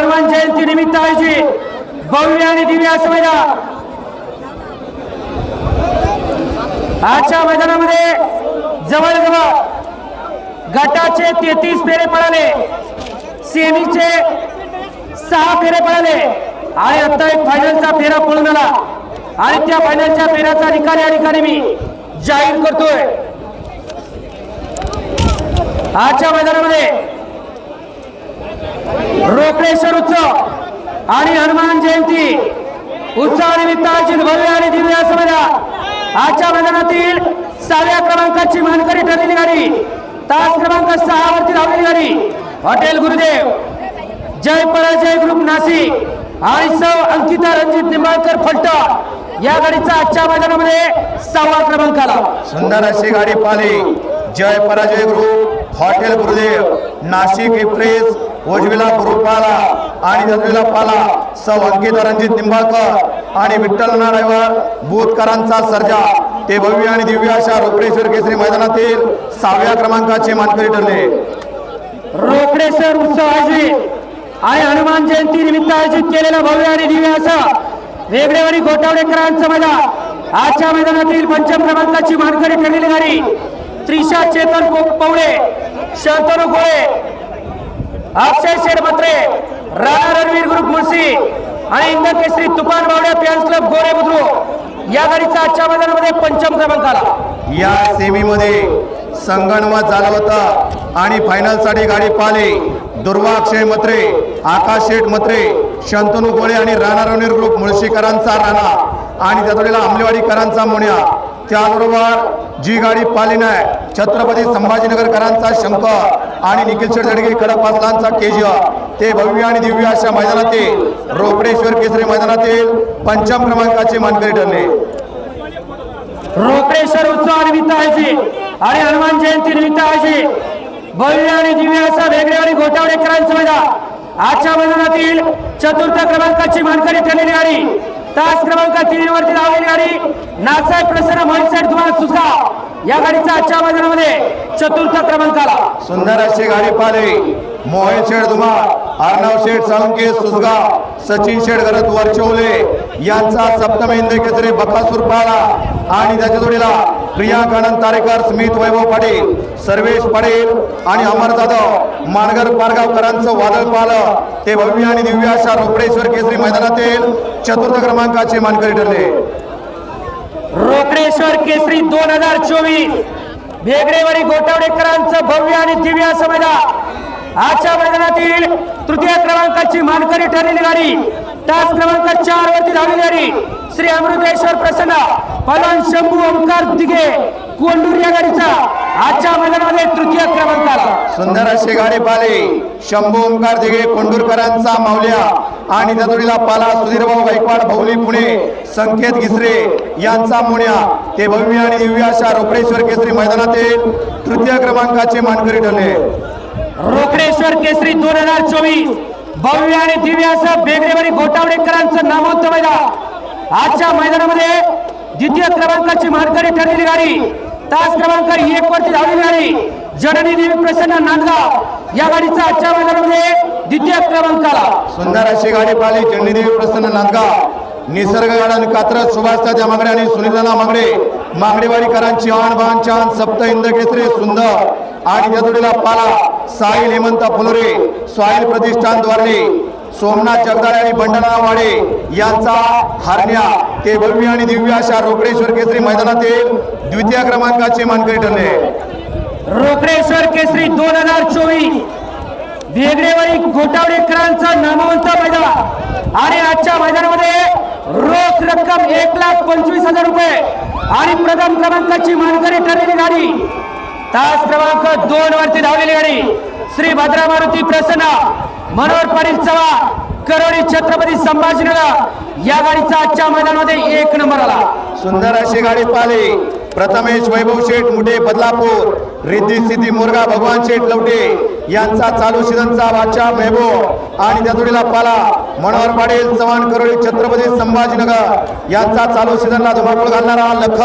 हनुमान जयंती निमित्त आयोजित भव्य आणि दिव्य असं मैदान। आजच्या मैदानामध्ये जवळजवळ गटाचे 33 फेरे पळाले, सेमीचे 6 फेरे पळाले आणि आता एक फायनलचा फेरा पळून आला आणि त्या फायनलच्या फेऱ्याचा निकाल या ठिकाणी मी जाहीर करतोय। आजच्या मैदानामध्ये रोकडेश्वर उत्सव आणि हनुमान जयंती उत्सवानिमित्त आयोजित भव्य आणि दिव्य असं मैदान। आजच्या मैदानातील 6व्या क्रमांकाची मानकरी ठरलेली गाडी, तास क्रमांक 6 वरती धावलेली गाडी हॉटेल गुरुदेव जय पराजय ग्रुप नाशिक आणि सौ अंकिता रणजित निंबाळकर फलटण या गाडीचा आजच्या मैदानामध्ये 6वा क्रमांक आला। सुंदर अशी गाडी पाली जय पराजय group hotel Gurudev Nashik express उजवीला गुरुपाला आणि जजवीला पाला सौ अंकिता रणजित निंबाळकर आणि विठ्ठल ड्रायव्हर बुधकरांचा सर्जा ते भव्य आणि दिव्य अशा रोकडेश्वर केसरी मैदानातील 6व्या क्रमांकाचे मानकरी ठरले। रोकडेश्वर उत्सव आयोजित आणि हनुमान जयंती निमित्त आयोजित केलेला भव्य आणि दिव्य असं वेगळेवाडी गोटावडेकरांचं मैदान। आजच्या मैदानातील 5म क्रमांकाची मानकरी ठरलेली गाडी त्रिशा चेतन पवळे, शंतनू गोळे, अक्षय शेडमत्रे, राणा रणवीर ग्रुप मुळशी आणि इंद केसरी तुफान बावड्या फॅन्स क्लब गोरे बुद्रुक या गाडीचा आजच्या मैदानामध्ये 5म क्रमांक आला। या सेमीमध्ये संगणमत झालं होतं आणि फायनलसाठी गाडी पाली दुर्वा अक्षय मत्रे, आकाश शेठ मत्रे, शंतनू गोळे आणि राणा रणवीर ग्रुप मुळशीकरांचा राणा आणि त्यातोडीला आंबलेवाडीकरांचा मोन्या। त्याबरोबर जी गाडी पाली नाही छत्रपती संभाजीनगरकरांचा शंकर आणि निखिल शेठ जडगे खडकवासलांचा केजीआर ते भव्य आणि दिव्य अशा मैदानातील रोकडेश्वर केसरी मैदानातील 5म क्रमांकाचे मानकरी ठरले। रोकडेश्वर उत्सवानिमित्त आयोजित आणि हनुमान जयंती निमित्त आयोजित भव्य आणि दिव्य असा वेगळेवाडी गोटावडेकरांचं मैदान। आजच्या मैदानातील 4थ्या क्रमांकाची मानकरी ठरलेली गाडी तास क्रमांक 3 वरती धावलेली गाडी नासाहेब प्रसन्न मोहितशेठ धुमाळ सुसगाव या गाडीचा आजच्या मैदानामध्ये 4था क्रमांक आला। सुंदर अशी गाडी पाली मोहित शेठ धुमाळ, अर्णव शेठ साळुंके सुसगाव, सचिन शेठ गरज वरचौले यांचा 7म हिंद केसरी बकासूर पाला आणि त्याच्या जोडीला प्रियांक आनंद तारेकर, स्मित वैभव पाटील, सर्वेश पटेल आणि अमर जाधव मानगर पारगावकरांचं वादळ पालं ते भव्य आणि दिव्य अशा रोकडेश्वर केसरी मैदानातील 4था क्रमांकाचे मानकरी ठरले। रोकडेश्वर केसरी 2024 वेगळेवाडी गोटावडेकरांचं भव्य आणि दिव्य असं मैदान। आजच्या मैदानातील 3य क्रमांकाची मानकरी ठरलेली गाडी तास क्रमांक 4 वरती धावलेली गाडी श्री अमृतेश्वर प्रसन्न पलवान शंभू ओंकार दिघे कोंडूर या गाडीचा आजच्या मैदानामध्ये 3य क्रमांक आला। सुंदर अशी गाडी पाली शंभू ओंकार दिघे कोंडूरकरांचा मावल्या आणि त्या जोडीला पाला सुधीरभाऊ गायकवाड भौली पुणे, संकेत घिसरे यांचा मोन्या ते भव्य आणि दिव्य अशा रोकडेश्वर केसरी मैदानातील 3य क्रमांकाचे मानकरी ठरले। रोकडेश्वर केसरी 2024 भव्य आणि दिव्य असं वेगळेवाडी गोटावडेकरांचं नामवंत मैदान। आजच्या मैदानामध्ये 2य क्रमांकाची मानकरी ठरलेली गाडी तास क्रमांक 1 वरती धावलेली गाडी जननी देवी प्रसन्न नांदगाव या गाडीचा आजच्या मैदानामध्ये 2य क्रमांक आला। सुंदर अशी गाडी पाली जननी देवी प्रसन्न नांदगाव निसर्ग गार्डन कात्रज सुभाष तात्या मांगडे आणि सुनीलना मांगडे मांगडेवाडीकरांची आण बाण चान 7 हिंद केसरी सुंदर आणि त्या जोडीला पाला साहिल हेमंत फुलोरे, स्वाहिल प्रतिष्ठान द्वारले, सोमनाथ जगदाळे आणि बंडना वाडे यांचा हरण्या ते भव्य आणि दिव्य अशा रोकडेश्वर केसरी मैदानातील 2य क्रमांकाचे मानकरी ठरले। रोकडेश्वर केसरी 2024 वेगळेवाडी गोटावडेकरांचा नामवंत मैदान आणि आजच्या मैदानामध्ये रोख रक्कम 1,25,000 रुपये आणि प्रथम क्रमांकाची मानकरी ठरलेली गाडी तास क्रमांक 2 वरती धावलेली गाडी श्री भद्रा मारुती प्रसन्न मनोहर पाटील चव्हाण करोडी छत्रपती संभाजीनगर या गाडीचा आजच्या मैदानामध्ये 1 नंबर आला। सुंदर अशी गाडी पाली प्रथमेश वैभव शेठ मुठे बदलापूर, रिद्धी सिद्धी मोरगा भगवान शेठ लवटे यांचा चालू सीझनचा बादशाह मेहबूब आणि त्या जोडीला पाला मनोहर पाटील चव्हाण करोडी छत्रपती संभाजीनगर यांचा चालू सीझनला धुमाकूळ घालणारा लख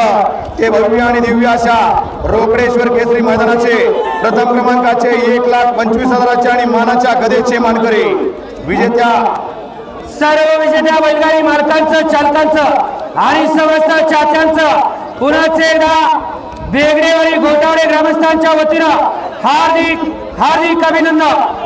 ते भव्य आणि दिव्य अशा रोकडेश्वर केसरी मैदानाचे प्रथम क्रमांकाचे 1,25,000 आणि मानाच्या गदेचे मानकरी विजेत्या सर्व विजेत्या बैलगाडी मालकांचं, चालकांचं आणि समस्त चाहत्यांचं पुन्हा एकदा वेगळेवाडी घोटावडे ग्रामस्थांच्या वतीनं हार्दिक हार्दिक अभिनंदन.